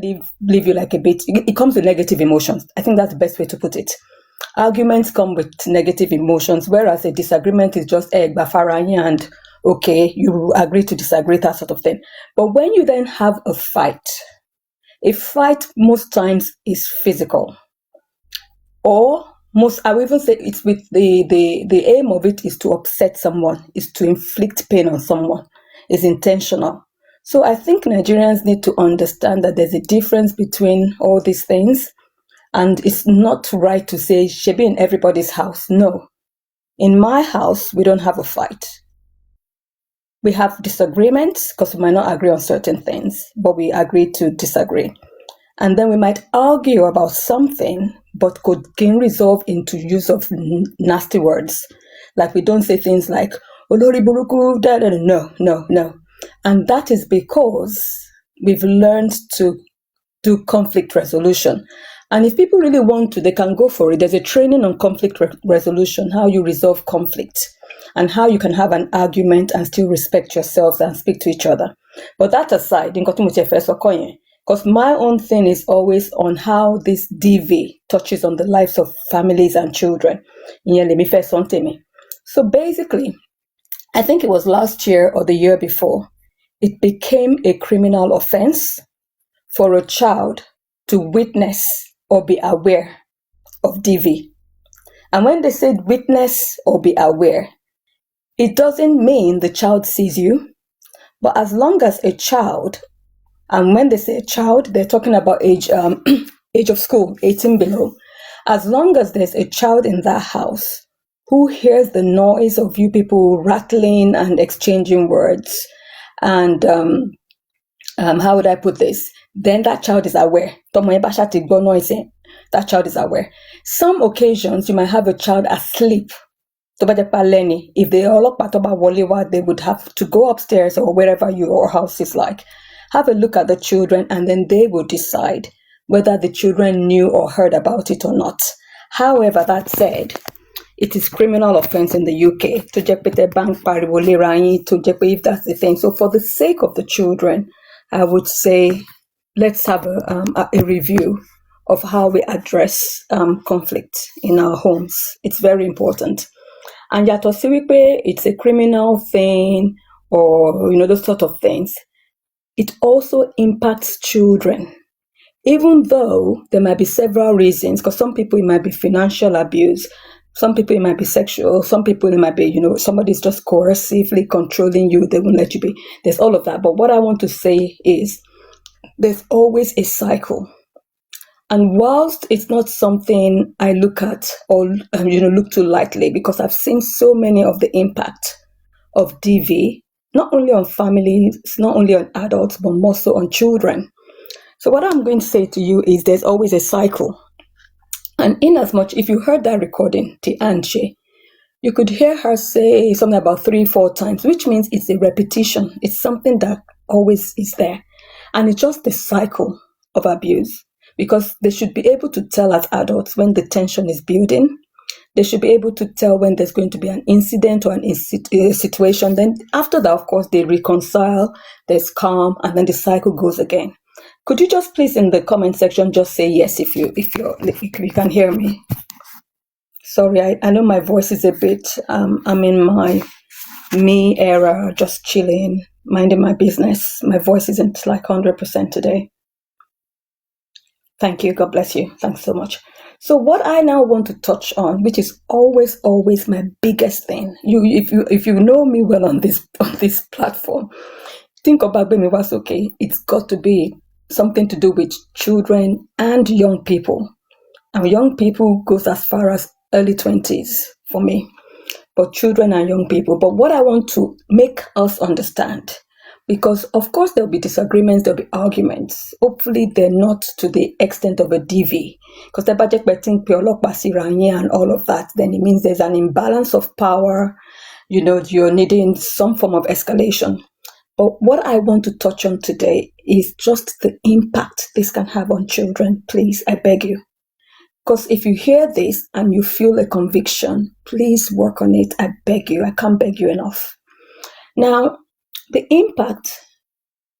leave you like a bit. It comes with negative emotions. I think that's the best way to put it. Arguments come with negative emotions, whereas a disagreement is just bafaranya and okay, you agree to disagree, that sort of thing. But when you then have a fight most times is physical, or I would even say it's with the aim of it is to upset someone, is to inflict pain on someone, is intentional. So I think Nigerians need to understand that there's a difference between all these things, and it's not right to say shebi in everybody's house. No, in my house we don't have a fight. We have disagreements because we might not agree on certain things, but we agree to disagree. And then we might argue about something, but could gain resolve into use of nasty words. Like we don't say things like, Olori buruku, da, da, da. No. And that is because we've learned to do conflict resolution. And if people really want to, they can go for it. There's a training on conflict resolution, how you resolve conflict, and how you can have an argument and still respect yourselves and speak to each other. But that aside, because my own thing is always on how this DV touches on the lives of families and children. So basically, I think it was last year or the year before, it became a criminal offense for a child to witness or be aware of DV. And when they said witness or be aware, it doesn't mean the child sees you, but as long as a child, and when they say a child, they're talking about age of school, 18 below, as long as there's a child in that house who hears the noise of you people rattling and exchanging words, and how would I put this? Then that child is aware. That child is aware. Some occasions, you might have a child asleep. If they all they would have to go upstairs or wherever your house is like. Have a look at the children, and then they will decide whether the children knew or heard about it or not. However, that said, it is criminal offense in the UK to bank if that's the thing. So for the sake of the children, I would say let's have a review of how we address conflict in our homes. It's very important. And it's a criminal thing, or those sort of things. It also impacts children, even though there might be several reasons, because some people it might be financial abuse, some people it might be sexual, some people it might be, somebody's just coercively controlling you, they won't let you be. There's all of that. But what I want to say is there's always a cycle. And whilst it's not something I look at or look too lightly, because I've seen so many of the impact of DV, not only on families, not only on adults, but more so on children. So what I'm going to say to you is there's always a cycle. And in as much, if you heard that recording, Tianche, you could hear her say something about 3-4 times, which means it's a repetition. It's something that always is there. And it's just the cycle of abuse, because they should be able to tell as adults when the tension is building. They should be able to tell when there's going to be an incident or a situation. Then after that, of course, they reconcile, there's calm, and then the cycle goes again. Could you just please in the comment section just say yes if you can hear me? Sorry, I know my voice is a bit, I'm in my me era, just chilling, minding my business. My voice isn't like 100% today. Thank you. God bless you. Thanks so much. So what I now want to touch on, which is always my biggest thing, if you know me well on this platform, think about me was okay. It's got to be something to do with children and young people. And young people goes as far as early 20s for me, but children and young people. But what I want to make us understand, because of course there'll be disagreements, there'll be arguments. Hopefully they're not to the extent of a DV, because the budget betting and all of that, then it means there's an imbalance of power. You're needing some form of escalation. But what I want to touch on today is just the impact this can have on children. Please, I beg you. Because if you hear this and you feel a conviction, please work on it. I beg you. I can't beg you enough. Now, the impact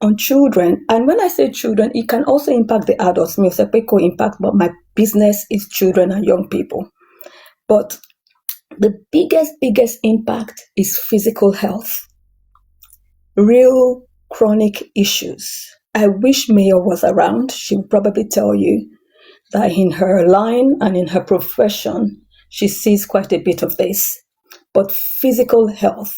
on children. And when I say children, it can also impact the adults. Me impact, but my business is children and young people. But the biggest impact is physical health, real chronic issues. I wish Mayor was around. She would probably tell you that in her line and in her profession, she sees quite a bit of this. But physical health,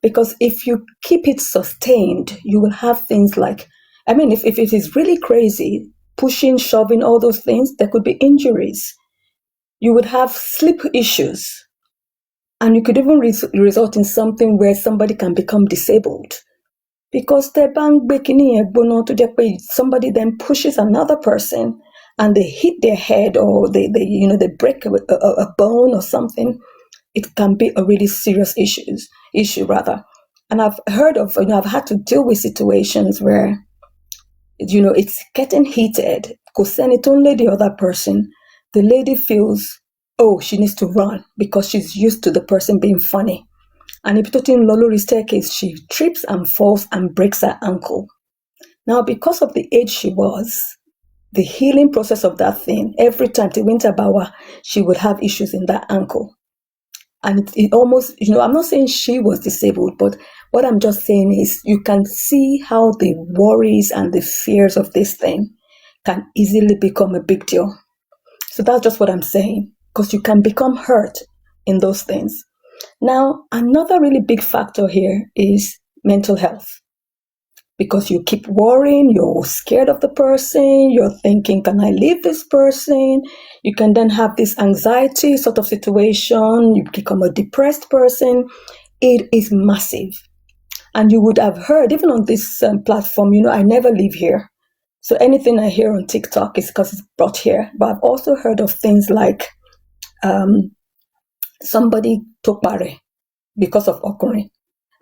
because if you keep it sustained, you will have things like, if it is really crazy, pushing, shoving, all those things, there could be injuries. You would have sleep issues. And you could even result in something where somebody can become disabled. Because somebody then pushes another person and they hit their head, or they break a bone or something. It can be a really serious issue rather. And I've heard of, I've had to deal with situations where, it's getting heated. Because then it's only the other person. The lady feels, oh, she needs to run because she's used to the person being funny. And if put in Lolori staircase, she trips and falls and breaks her ankle. Now, because of the age she was, the healing process of that thing, every time the winter bower, she would have issues in that ankle. And it almost, I'm not saying she was disabled, but what I'm just saying is you can see how the worries and the fears of this thing can easily become a big deal. So that's just what I'm saying, because you can become hurt in those things. Now, another really big factor here is mental health. Because you keep worrying, you're scared of the person, you're thinking, can I leave this person? You can then have this anxiety sort of situation, you become a depressed person. It is massive. And you would have heard, even on this platform, I never leave here. So anything I hear on TikTok is because it's brought here. But I've also heard of things like somebody took Barre because of Okuri.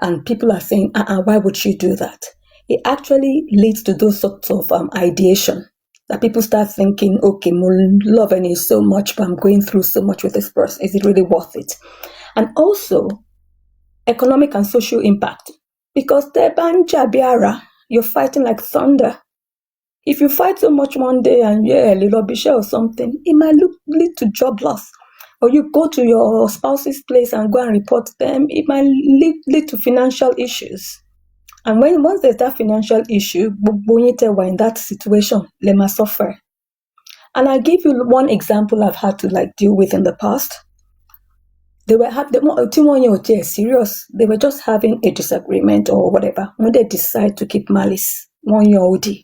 And people are saying, why would she do that? It actually leads to those sorts of ideation that people start thinking, okay, loving is so much, but I'm going through so much with this person. Is it really worth it? And also, economic and social impact. Because you're fighting like thunder. If you fight so much one day and you're a little bit or something, it might lead to job loss. Or you go to your spouse's place and go and report them, it might lead to financial issues. And once there's that financial issue, we're in that situation, they must suffer. And I'll give you one example I've had to deal with in the past. They were serious. They were just having a disagreement or whatever. When they decide to keep malice, 1 year old, they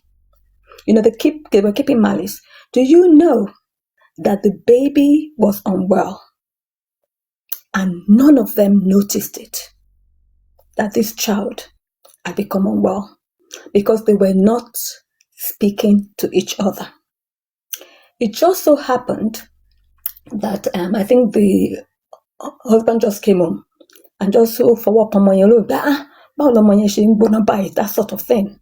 were keeping malice. Do you know that the baby was unwell? And none of them noticed it, that this child had become unwell, because they were not speaking to each other. It just so happened that I think the husband just came home and just for that sort of thing.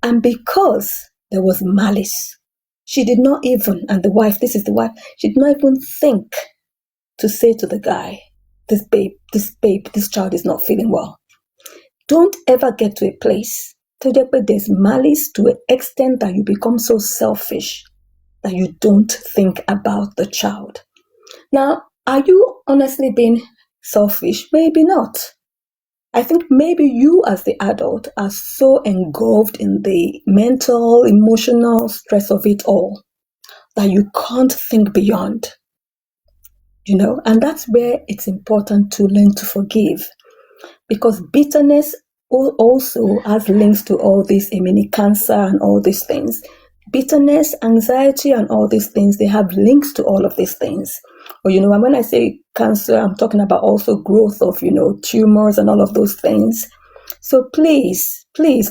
And because there was malice, she did not even, and the wife, this is the wife, she did not even think to say to the guy, this child is not feeling well. Don't ever get to a place where there's malice to an extent that you become so selfish that you don't think about the child. Now, are you honestly being selfish? Maybe not. I think maybe you as the adult are so engulfed in the mental, emotional stress of it all that you can't think beyond. And that's where it's important to learn to forgive. Because bitterness also has links to all this, cancer and all these things. Bitterness, anxiety, and all these things, they have links to all of these things. Or, and when I say cancer, I'm talking about also growth of, tumors and all of those things. So please,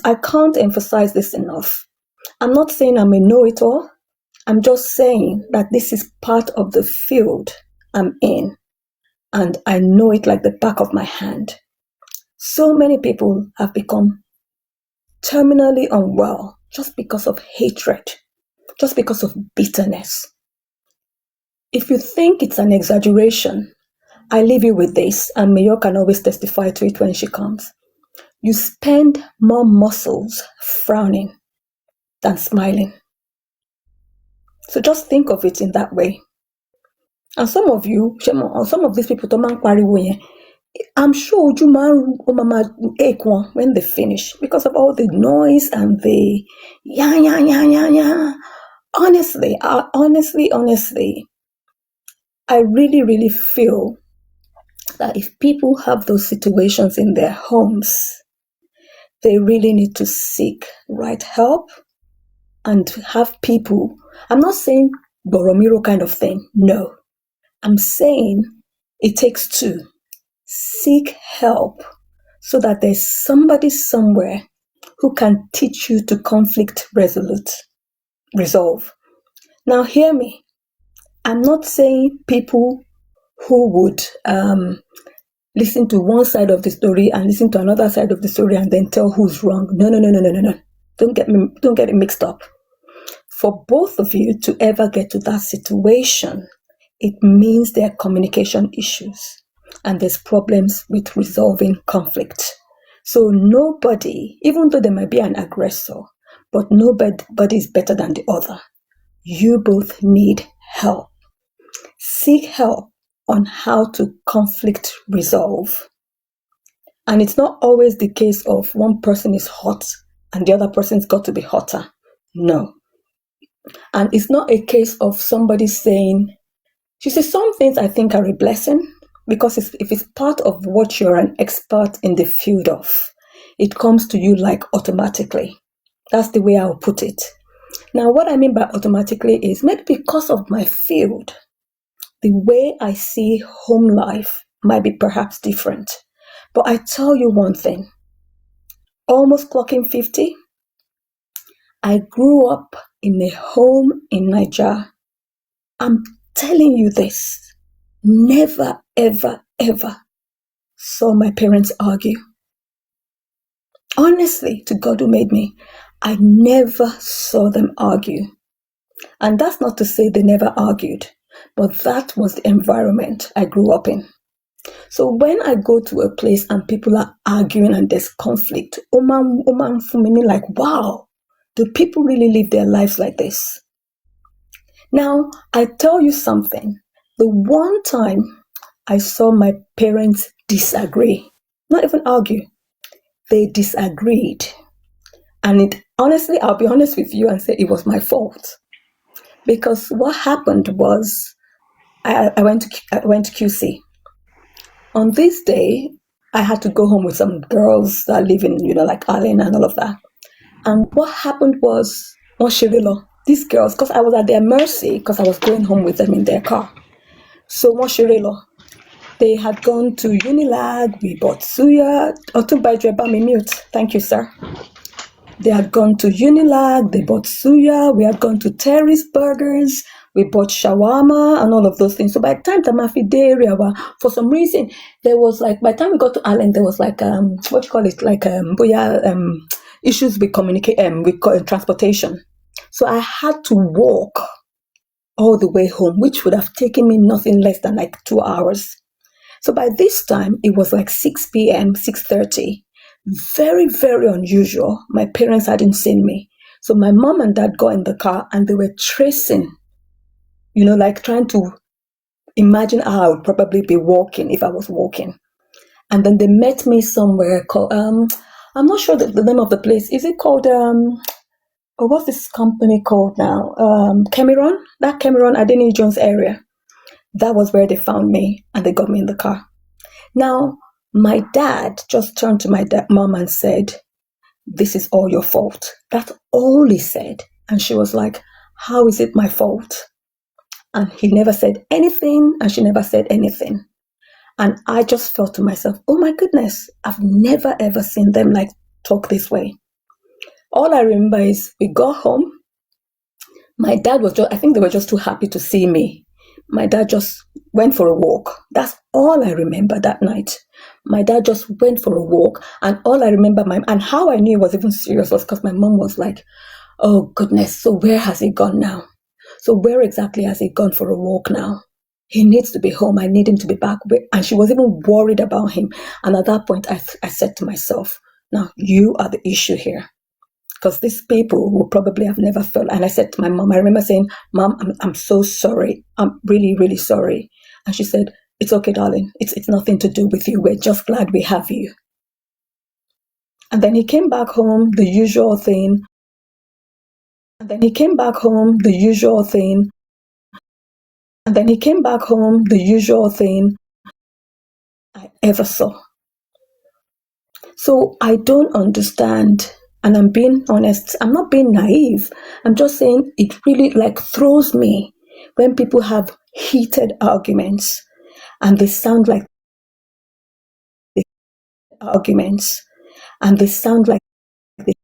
I can't emphasize this enough. I'm not saying I'm a know-it-all. I'm just saying that this is part of the field I'm in. And I know it like the back of my hand. So many people have become terminally unwell just because of hatred, just because of bitterness. If you think it's an exaggeration, I leave you with this, and Mayo can always testify to it when she comes. you spend more muscles frowning than smiling. So just think of it in that way. And some of you, some of these people, I'm sure Mama ache one when they finish because of all the noise and the yeah. Honestly, I really, really feel that if people have those situations in their homes, they really need to seek right help and have people. I'm not saying Boromiro kind of thing. No, I'm saying it takes two. Seek help so that there's somebody somewhere who can teach you to conflict resolve. Now, hear me. I'm not saying people who would listen to one side of the story and listen to another side of the story and then tell who's wrong. No. Don't get it mixed up. For both of you to ever get to that situation, it means there are communication issues and there's problems with resolving conflict. So nobody, even though there might be an aggressor, but nobody is better than the other. You both need help. Seek help on how to conflict resolve. And it's not always the case of one person is hot and the other person's got to be hotter. No. And it's not a case of somebody saying, you see, some things I think are a blessing because if it's part of what you're an expert in the field of, it comes to you like automatically. That's the way I'll put it. Now, what I mean by automatically is maybe because of my field, the way I see home life might be perhaps different. But I tell you one thing, almost clocking 50, I grew up in a home in Nigeria. I'm telling you this, never, ever, ever saw my parents argue. Honestly, to God who made me, I never saw them argue. And that's not to say they never argued, but that was the environment I grew up in. So when I go to a place and people are arguing and there's conflict, Oman for me like, wow, do people really live their lives like this? Now, I tell you something. The one time I saw my parents disagree, not even argue, they disagreed. And honestly, I'll be honest with you and say it was my fault. Because what happened was I went to QC. On this day, I had to go home with some girls that live in, like Allen and all of that. And what happened was, these girls, because I was at their mercy, because I was going home with them in their car. So, they had gone to Unilag, we bought suya. Mute. Thank you, sir. They had gone to Unilag, they bought suya, we had gone to Terry's Burgers, we bought shawarma and all of those things. So by the time the Mafide area, for some reason, there was like, by the time we got to Allen, there was like, issues with transportation. So I had to walk all the way home, which would have taken me nothing less than like 2 hours. So by this time, it was like 6 p.m., 6:30. Very, very unusual. My parents hadn't seen me. So my mom and dad got in the car and they were tracing, like trying to imagine how I would probably be walking if I was walking. And then they met me somewhere called, I'm not sure the name of the place. Is it called, what's this company called now? Cameron? That Cameron, Adeni Jones area. That was where they found me and they got me in the car. Now, my dad just turned to my mom and said, "This is all your fault." That's all he said. And she was like, "How is it my fault?" And he never said anything and she never said anything. And I just felt to myself, oh my goodness, I've never ever seen them like talk this way. All I remember is we got home. My dad I think they were just too happy to see me. My dad just went for a walk. That's all I remember that night. My dad just went for a walk. And all I remember, and how I knew it was even serious was because my mom was like, oh goodness, so where has he gone now? So where exactly has he gone for a walk now? He needs to be home. I need him to be back. And she was even worried about him. And at that point, I said to myself, Now, you are the issue here. Because these people will probably have never felt. And I said to my mom, I remember saying, Mom, I'm so sorry. I'm really, really sorry. And she said, it's okay, darling. It's nothing to do with you. We're just glad we have you. And then he came back home, the usual thing. And then he came back home, the usual thing. And then he came back home, the usual thing I ever saw. So I don't understand. And I'm being honest, I'm not being naive. I'm just saying it really like throws me when people have heated arguments and they sound like arguments and they sound like the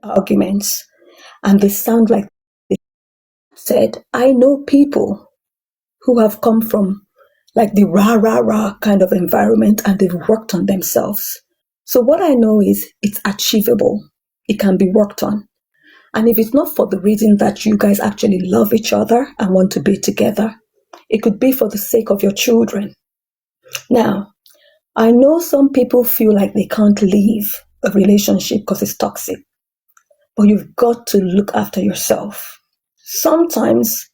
arguments and they sound like they said, I know people who have come from like the rah, rah, rah kind of environment and they've worked on themselves. So what I know is it's achievable. It can be worked on. And if it's not for the reason that you guys actually love each other and want to be together, it could be for the sake of your children. Now, I know some people feel like they can't leave a relationship because it's toxic, but you've got to look after yourself. Sometimes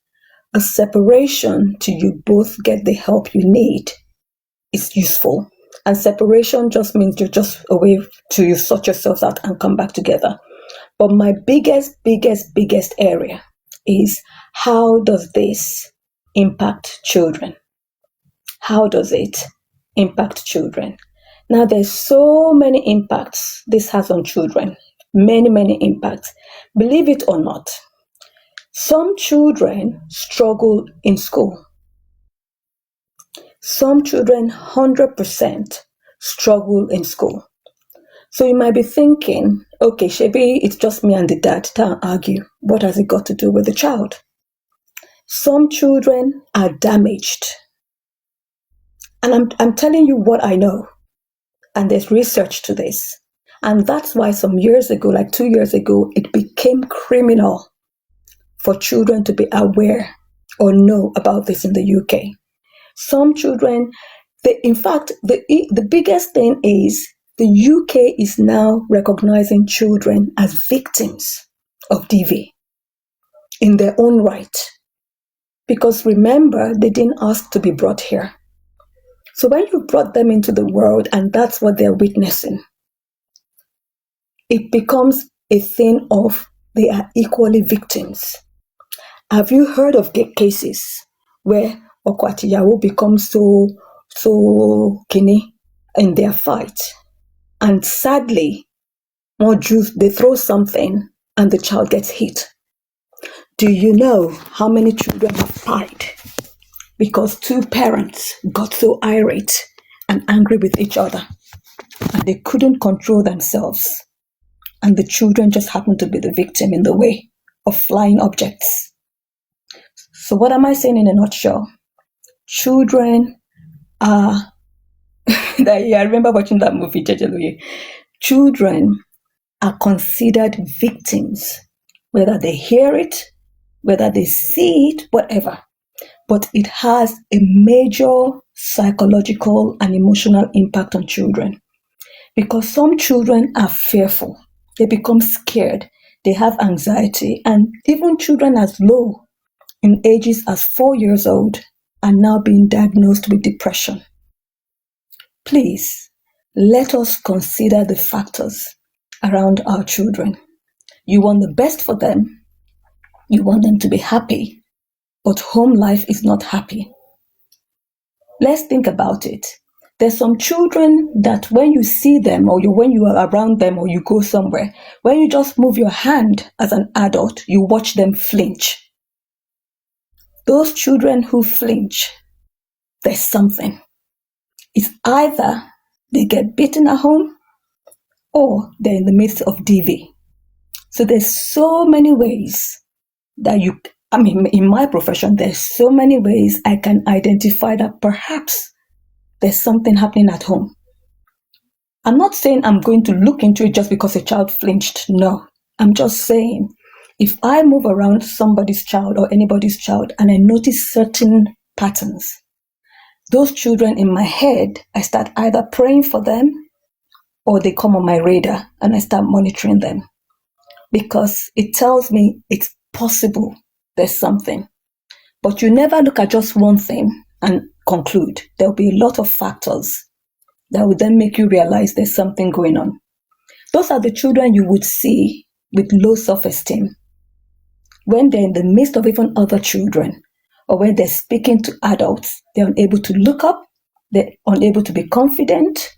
a separation till you both get the help you need is useful. And separation just means you're just away till you sort yourselves out and come back together. But my biggest area is how does this impact children? How does it impact children? Now, there's so many impacts this has on children. Many impacts. Believe it or not, some children struggle in school. Some children 100% struggle in school. So you might be thinking, okay, Shebi, it's just me and the dad. Don't argue. What has it got to do with the child? Some children are damaged. And I'm telling you what I know. And there's research to this. And that's why some years ago, like 2 years ago, it became criminal for children to be aware or know about this in the UK. Some children, in fact, the biggest thing is the UK is now recognizing children as victims of DV in their own right. Because remember, they didn't ask to be brought here. So when you brought them into the world and that's what they're witnessing, it becomes a thing of they are equally victims. Have you heard of cases where Okwatiyawo becomes so kini in their fight? And sadly, more Jews, they throw something and the child gets hit. Do you know how many children have died because two parents got so irate and angry with each other and they couldn't control themselves? And the children just happened to be the victim in the way of flying objects. So what am I saying in a nutshell? Children are, I remember watching that movie, Jejeluye. Children are considered victims, whether they hear it, whether they see it, whatever. But it has a major psychological and emotional impact on children. Because some children are fearful. They become scared. They have anxiety. And even children as low in ages as 4 years old are now being diagnosed with depression. Please, let us consider the factors around our children. You want the best for them. You want them to be happy. But home life is not happy. Let's think about it. There's some children that when you see them or when you are around them or you go somewhere, when you just move your hand as an adult, you watch them flinch. Those children who flinch, there's something. It's either they get beaten at home or they're in the midst of DV. So there's so many ways that in my profession, there's so many ways I can identify that perhaps there's something happening at home. I'm not saying I'm going to look into it just because a child flinched. No, I'm just saying if I move around somebody's child or anybody's child and I notice certain patterns, those children in my head, I start either praying for them or they come on my radar and I start monitoring them because it tells me it's possible there's something. But you never look at just one thing and conclude. There'll be a lot of factors that would then make you realize there's something going on. Those are the children you would see with low self-esteem when they're in the midst of even other children, or when they're speaking to adults. They're unable to look up, they're unable to be confident,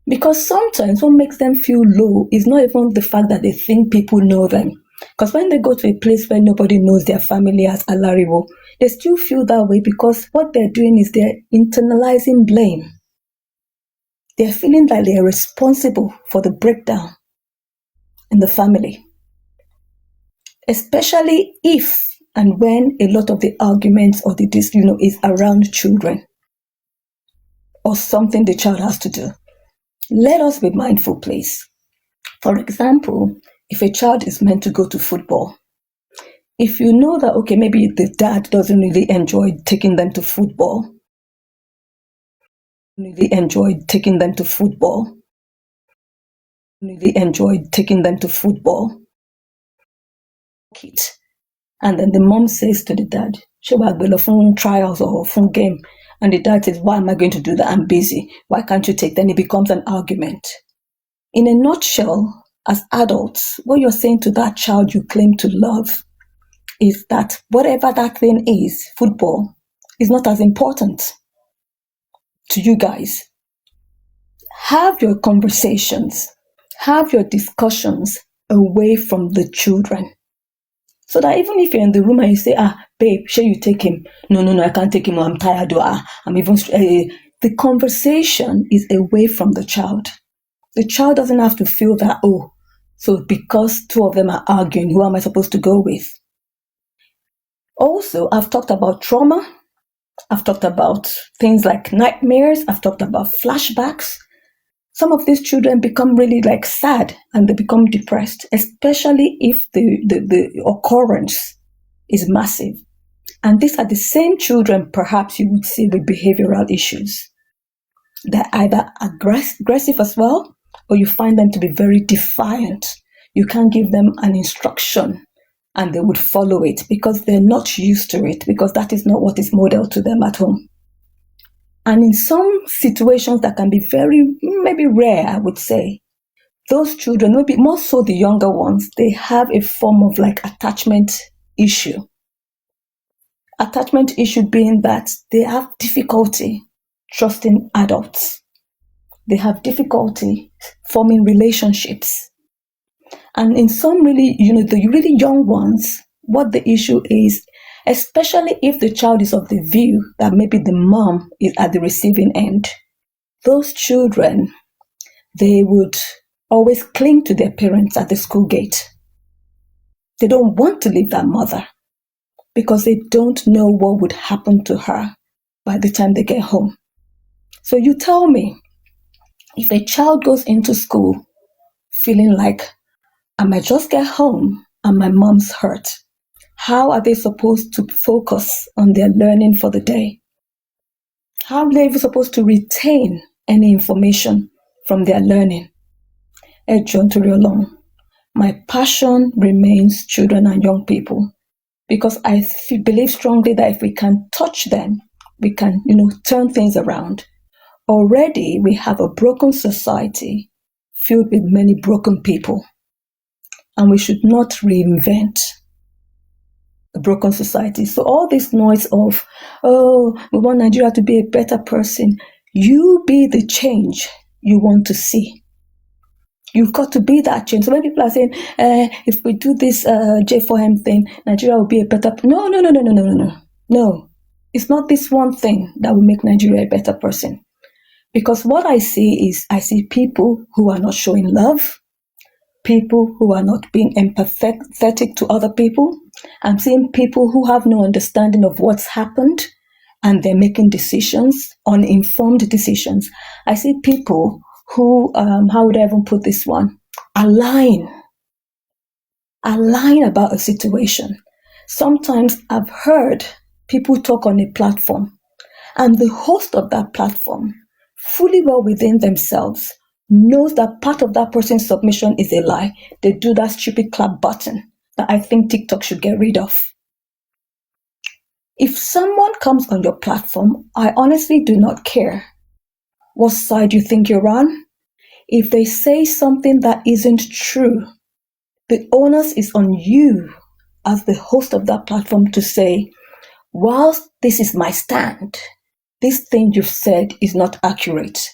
because sometimes what makes them feel low is not even the fact that they think people know them. Because when they go to a place where nobody knows their family as Alaribo, they still feel that way because what they're doing is they're internalizing blame. They're feeling that they're responsible for the breakdown in the family. Especially if and when a lot of the arguments or the is around children or something the child has to do. Let us be mindful, please. For example, if a child is meant to go to football, if you know that, okay, maybe the dad doesn't really enjoy taking them to football, and then the mom says to the dad, "Phone trials or phone game," and the dad says, "Why am I going to do that? I'm busy. Why can't you take?" Then it becomes an argument. In a nutshell, as adults, what you're saying to that child you claim to love is that whatever that thing is, football, is not as important to you guys. Have your conversations, have your discussions away from the children. So that even if you're in the room and you say, babe, shall you take him? No, I can't take him. I'm tired. I'm even... the conversation is away from the child. The child doesn't have to feel that, so because two of them are arguing, who am I supposed to go with? Also, I've talked about trauma. I've talked about things like nightmares. I've talked about flashbacks. Some of these children become really sad and they become depressed, especially if the occurrence is massive. And these are the same children perhaps you would see with behavioral issues. They're either aggressive as well, or you find them to be very defiant. You can't give them an instruction and they would follow it because they're not used to it, because that is not what is modeled to them at home. And in some situations that can be maybe rare, I would say, those children, maybe more so the younger ones, they have a form of attachment issue. Attachment issue being that they have difficulty trusting adults. They have difficulty forming relationships. And in some the really young ones, what the issue is, especially if the child is of the view that maybe the mom is at the receiving end, those children, they would always cling to their parents at the school gate. They don't want to leave that mother because they don't know what would happen to her by the time they get home. So you tell me, if a child goes into school feeling like, I might just get home and my mom's hurt, how are they supposed to focus on their learning for the day? How are they even supposed to retain any information from their learning? John Toriolong, my passion remains children and young people, because I believe strongly that if we can touch them, we can, turn things around. Already we have a broken society filled with many broken people, and we should not reinvent a broken society. So all this noise of, we want Nigeria to be a better person, you be the change you want to see. You've got to be that change. So when people are saying, if we do this J4M thing, Nigeria will be a better... No. No, it's not this one thing that will make Nigeria a better person. Because what I see people who are not showing love, people who are not being empathetic to other people. I'm seeing people who have no understanding of what's happened, and they're making decisions, uninformed decisions. I see people who, how would I even put this one? Are lying about a situation. Sometimes I've heard people talk on a platform, and the host of that platform, fully well within themselves, knows that part of that person's submission is a lie, they do that stupid clap button that I think TikTok should get rid of. If someone comes on your platform, I honestly do not care what side you think you're on. If they say something that isn't true, the onus is on you as the host of that platform to say, whilst this is my stand, this thing you've said is not accurate.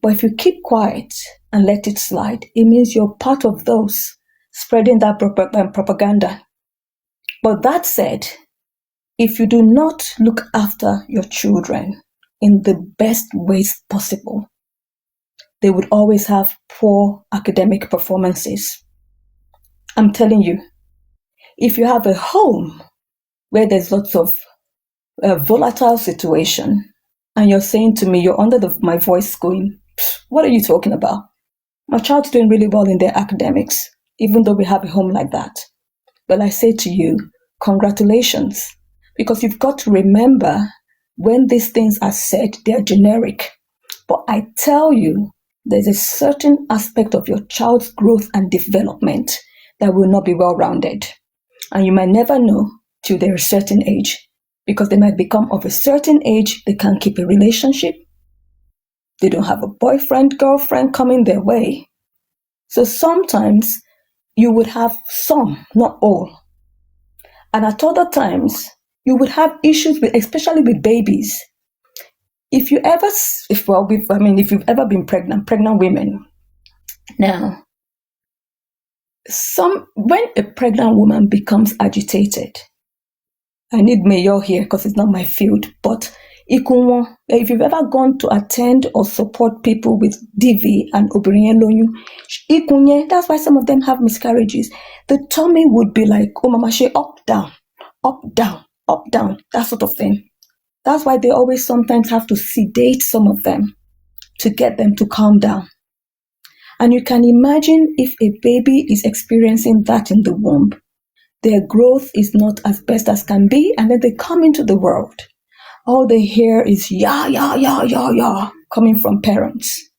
But if you keep quiet and let it slide, it means you're part of those spreading that propaganda. But that said, if you do not look after your children in the best ways possible, they would always have poor academic performances. I'm telling you, if you have a home where there's lots of volatile situation, and you're saying to me, you're under my voice going, what are you talking about? My child's doing really well in their academics, even though we have a home like that. Well, I say to you, congratulations, because you've got to remember when these things are said, they're generic. But I tell you, there's a certain aspect of your child's growth and development that will not be well-rounded. And you might never know till they're a certain age, because they might become of a certain age, they can't keep a relationship. They don't have a boyfriend, girlfriend coming their way. So sometimes you would have some, not all. And at other times, you would have issues with, especially with babies. If you've ever been pregnant women. Now, when a pregnant woman becomes agitated, I need Mayor here because it's not my field, but if you've ever gone to attend or support people with DV and Obiriyen, that's why some of them have miscarriages. The tummy would be like, oh mama, up, down, up, down, up, down, that sort of thing. That's why they always sometimes have to sedate some of them to get them to calm down. And you can imagine if a baby is experiencing that in the womb, their growth is not as best as can be, and then they come into the world. All they hear is ya, ya, ya, ya, ya, coming from parents.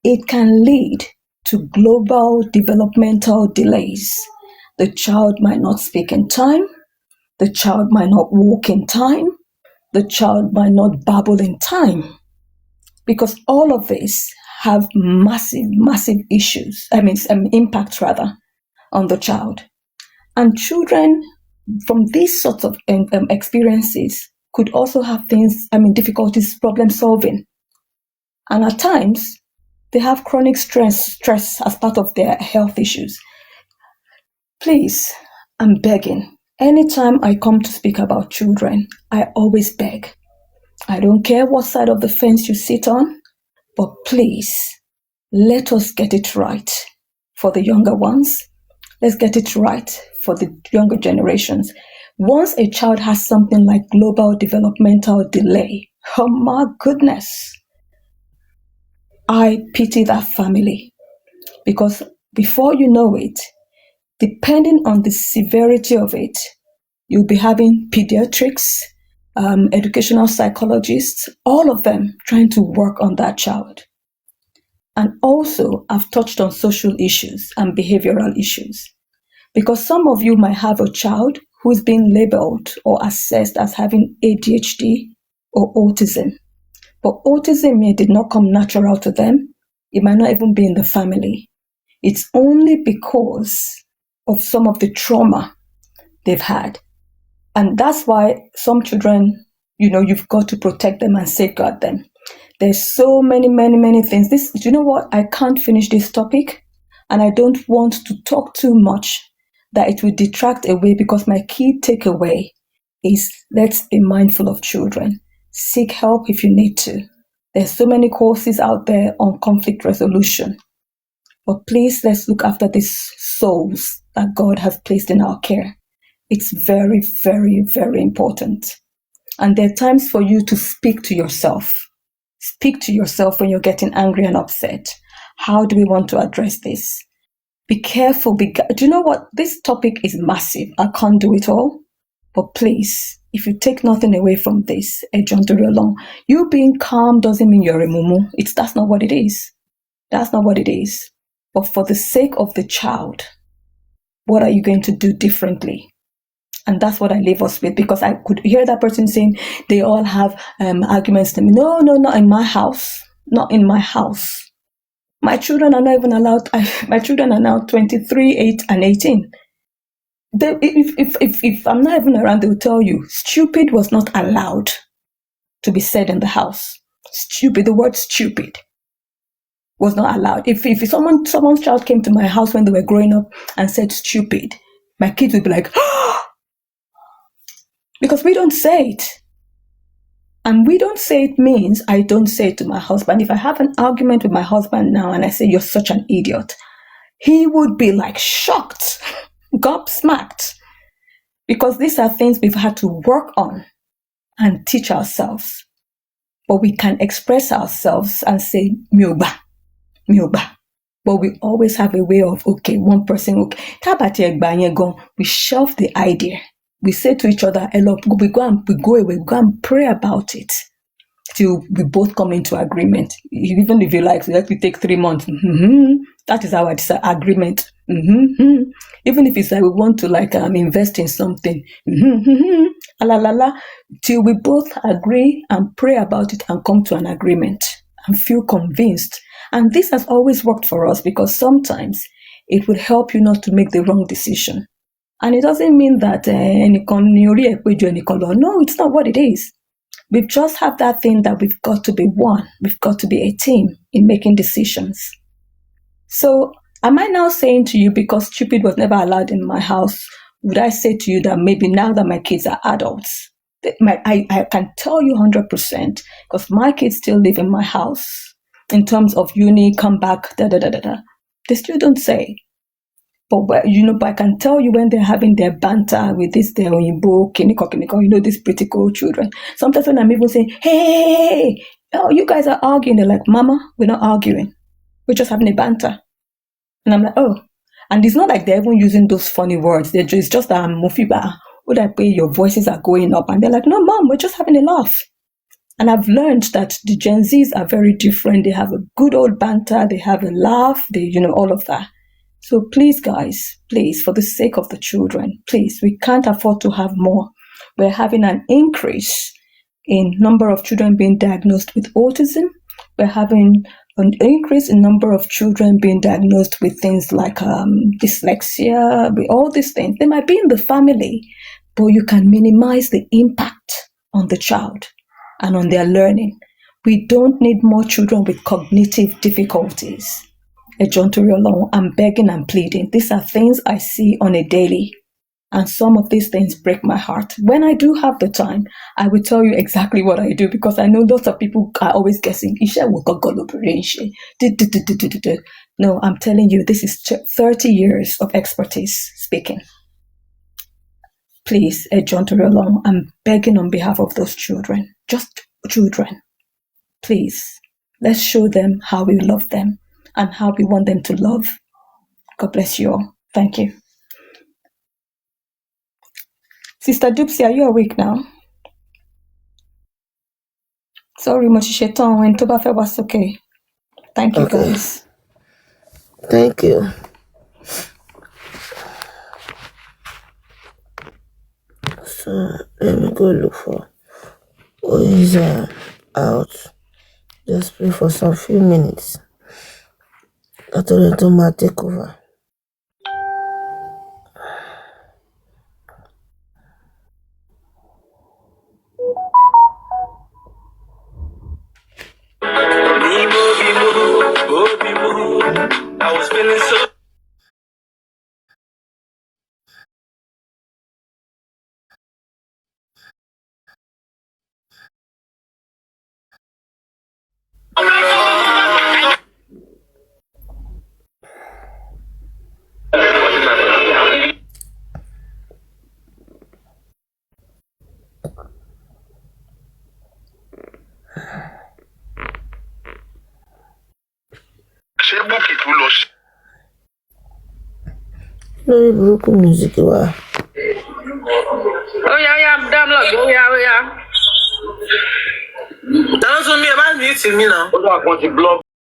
It can lead to global developmental delays. The child might not speak in time. The child might not walk in time. The child might not babble in time. Because all of this have massive, massive impacts on the child. And children from these sorts of experiences could also have difficulties problem solving. And at times, they have chronic stress as part of their health issues. Please, I'm begging. Anytime I come to speak about children, I always beg. I don't care what side of the fence you sit on, but please, let us get it right for the younger ones. Let's get it right for the younger generations. Once a child has something like global developmental delay, oh my goodness, I pity that family. Because before you know it, depending on the severity of it, you'll be having pediatrics, educational psychologists, all of them trying to work on that child. And also, I've touched on social issues and behavioral issues. Because some of you might have a child who is being labeled or assessed as having ADHD or autism. But autism did not come natural to them. It might not even be in the family. It's only because of some of the trauma they've had. And that's why some children, you've got to protect them and safeguard them. There's so many, many, many things. Do you know what? I can't finish this topic, and I don't want to talk too much that it will detract away, because my key takeaway is let's be mindful of children. Seek help if you need to. There's so many courses out there on conflict resolution. But please, let's look after these souls that God has placed in our care. It's very, very, very important. And there are times for you to speak to yourself. Speak to yourself when you're getting angry and upset. How do we want to address this? Be careful. Do you know what? This topic is massive. I can't do it all. But please, if you take nothing away from this, John Along, you being calm doesn't mean you're a mumu. That's not what it is. That's not what it is. But for the sake of the child, what are you going to do differently? And that's what I leave us with, because I could hear that person saying they all have arguments to me. No, not in my house. Not in my house. My children are not even allowed. My children are now 23, 8, and 18. If I'm not even around, they'll tell you, stupid was not allowed to be said in the house. Stupid, the word stupid was not allowed. If someone's child came to my house when they were growing up and said stupid, my kids would be like, oh! Because we don't say it. And we don't say it means I don't say it to my husband. If I have an argument with my husband now and I say, you're such an idiot, he would be like shocked, gobsmacked. Because these are things we've had to work on and teach ourselves. But we can express ourselves and say, mioba. But we always have a way of, okay, one person, okay. We shelve the idea. We say to each other, we go away, we go and pray about it till we both come into agreement. Even if you like, let me take 3 months. That is our agreement. Even if it's like we want to invest in something. Till we both agree and pray about it and come to an agreement and feel convinced. And this has always worked for us, because sometimes it would help you not to make the wrong decision. And it doesn't mean that no, it's not what it is. We just have that thing that we've got to be one. We've got to be a team in making decisions. So am I now saying to you, because stupid was never allowed in my house, would I say to you that maybe now that my kids are adults, I can tell you 100%, because my kids still live in my house, in terms of uni, come back, they still don't say. But I can tell you when they're having their banter with this, their oyinbo, kiniko, these pretty cool children. Sometimes when I'm even saying, hey, oh, you guys are arguing, they're like, Mama, we're not arguing. We're just having a banter. And I'm like, oh. And it's not like they're even using those funny words. It's just that Mufiba, would I pay your voices are going up? And they're like, no, Mom, we're just having a laugh. And I've learned that the Gen Zs are very different. They have a good old banter. They have a laugh. They, all of that. So please, guys, please, for the sake of the children, please, we can't afford to have more. We're having an increase in number of children being diagnosed with autism. We're having an increase in number of children being diagnosed with things like dyslexia, all these things. They might be in the family, but you can minimize the impact on the child and on their learning. We don't need more children with cognitive difficulties. I'm begging and pleading. These are things I see on a daily, and some of these things break my heart. When I do have the time, I will tell you exactly what I do, because I know lots of people are always guessing. No, I'm telling you, this is 30 years of expertise speaking. Please, I'm begging on behalf of those children, just children. Please, let's show them how we love them and how we want them to love. God bless you all. Thank you. Sister Dupsy, are you awake now? Sorry, Moshisheton, when Tobafe was okay. Thank you, guys. Thank you. So let me go look for who is out. Just pray for some few minutes. I told them to take over. I was feeling so. Lórí burúkú music wa. Oh yeah, download. Oh yeah. That's what me about me to me now. What do I want to block?